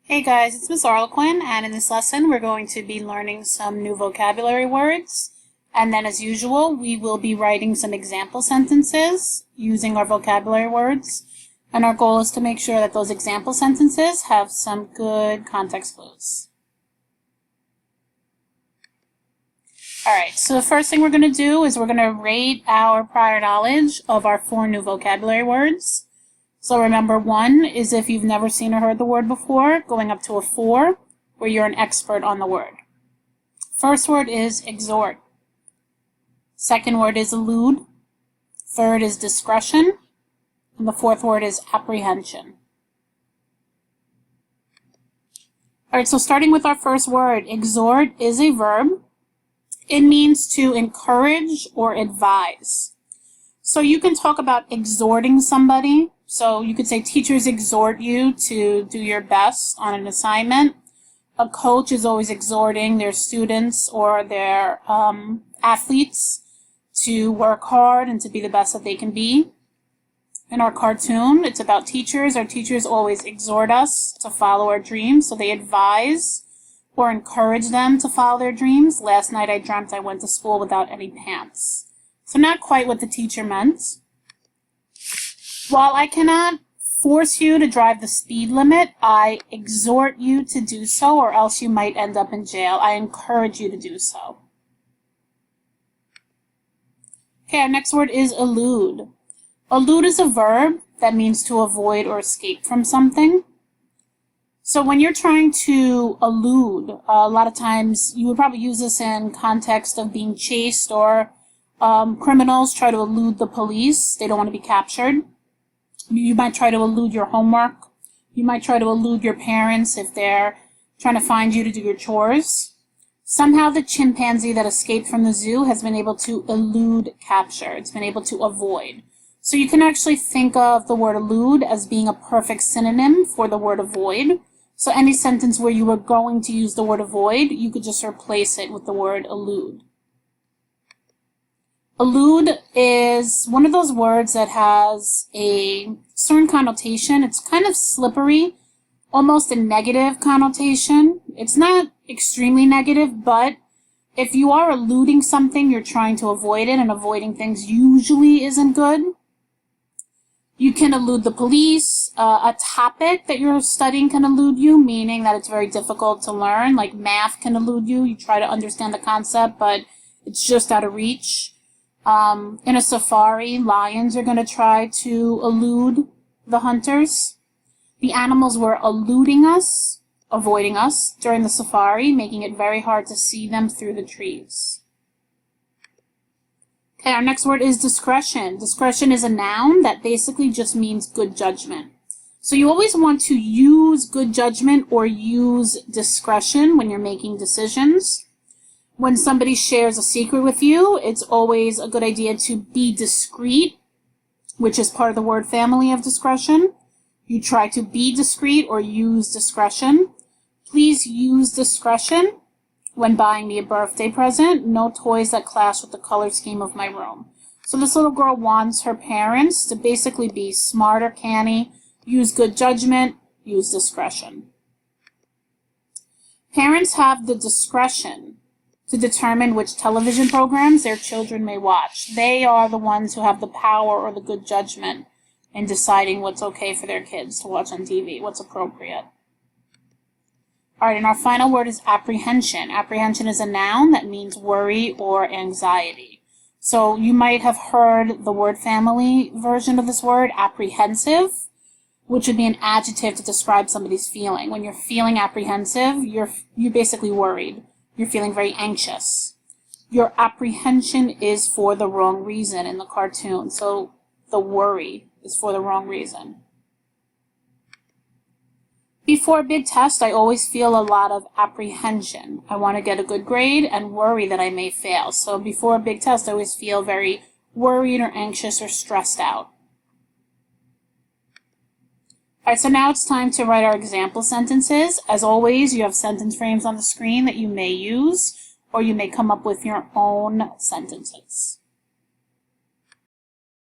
Hey guys, it's Ms. And in this lesson we're going to be learning some new vocabulary words, and then as usual we will be writing some example sentences using our vocabulary words, and our goal is to make sure that those example sentences have some good context clues. Alright, so the first thing we're going to do is we're going to rate our prior knowledge of our 4 new vocabulary words. So remember, 1 is if you've never seen or heard the word before, going up to a 4, where you're an expert on the word. First word is exhort. Second word is elude. Third is discretion. And the fourth word is apprehension. Alright, so starting with our first word, exhort is a verb. It means to encourage or advise. So you can talk about exhorting somebody. So you could say teachers exhort you to do your best on an assignment. A coach is always exhorting their students or their athletes to work hard and to be the best that they can be. In our cartoon, it's about teachers. Our teachers always exhort us to follow our dreams, so they advise or encourage them to follow their dreams. Last night I dreamt I went to school without any pants. So not quite what the teacher meant. While I cannot force you to drive the speed limit, I exhort you to do so, or else you might end up in jail. I encourage you to do so. Okay, our next word is elude. Elude is a verb that means to avoid or escape from something. So when you're trying to elude, a lot of times you would probably use this in context of being chased, or criminals try to elude the police. They don't want to be captured. You might try to elude your homework. You might try to elude your parents if they're trying to find you to do your chores. Somehow the chimpanzee that escaped from the zoo has been able to elude capture. It's been able to avoid. So you can actually think of the word elude as being a perfect synonym for the word avoid. So any sentence where you were going to use the word avoid, you could just replace it with the word elude. Elude is one of those words that has a certain connotation. It's kind of slippery, almost a negative connotation. It's not extremely negative, but if you are eluding something, you're trying to avoid it, and avoiding things usually isn't good. You can elude the police. A topic that you're studying can elude you, meaning that it's very difficult to learn. Like math can elude you. You try to understand the concept, but it's just out of reach. In a safari, lions are going to try to elude the hunters. The animals were eluding us, avoiding us during the safari, making it very hard to see them through the trees. Okay, our next word is discretion. Discretion is a noun that basically just means good judgment. So you always want to use good judgment or use discretion when you're making decisions. When somebody shares a secret with you, it's always a good idea to be discreet, which is part of the word family of discretion. You try to be discreet or use discretion. Please use discretion when buying me a birthday present. No toys that clash with the color scheme of my room. So this little girl wants her parents to basically be smart or canny, use good judgment, use discretion. Parents have the discretion to determine which television programs their children may watch. They are the ones who have the power or the good judgment in deciding what's okay for their kids to watch on TV, what's appropriate. All right, and our final word is apprehension. Apprehension is a noun that means worry or anxiety. So you might have heard the word family version of this word, apprehensive, which would be an adjective to describe somebody's feeling. When you're feeling apprehensive, you're basically worried. You're feeling very anxious. Your apprehension is for the wrong reason in the cartoon. So the worry is for the wrong reason. Before a big test, I always feel a lot of apprehension. I want to get a good grade and worry that I may fail. So before a big test, I always feel very worried or anxious or stressed out. Alright, so now it's time to write our example sentences. As always, you have sentence frames on the screen that you may use, or you may come up with your own sentences.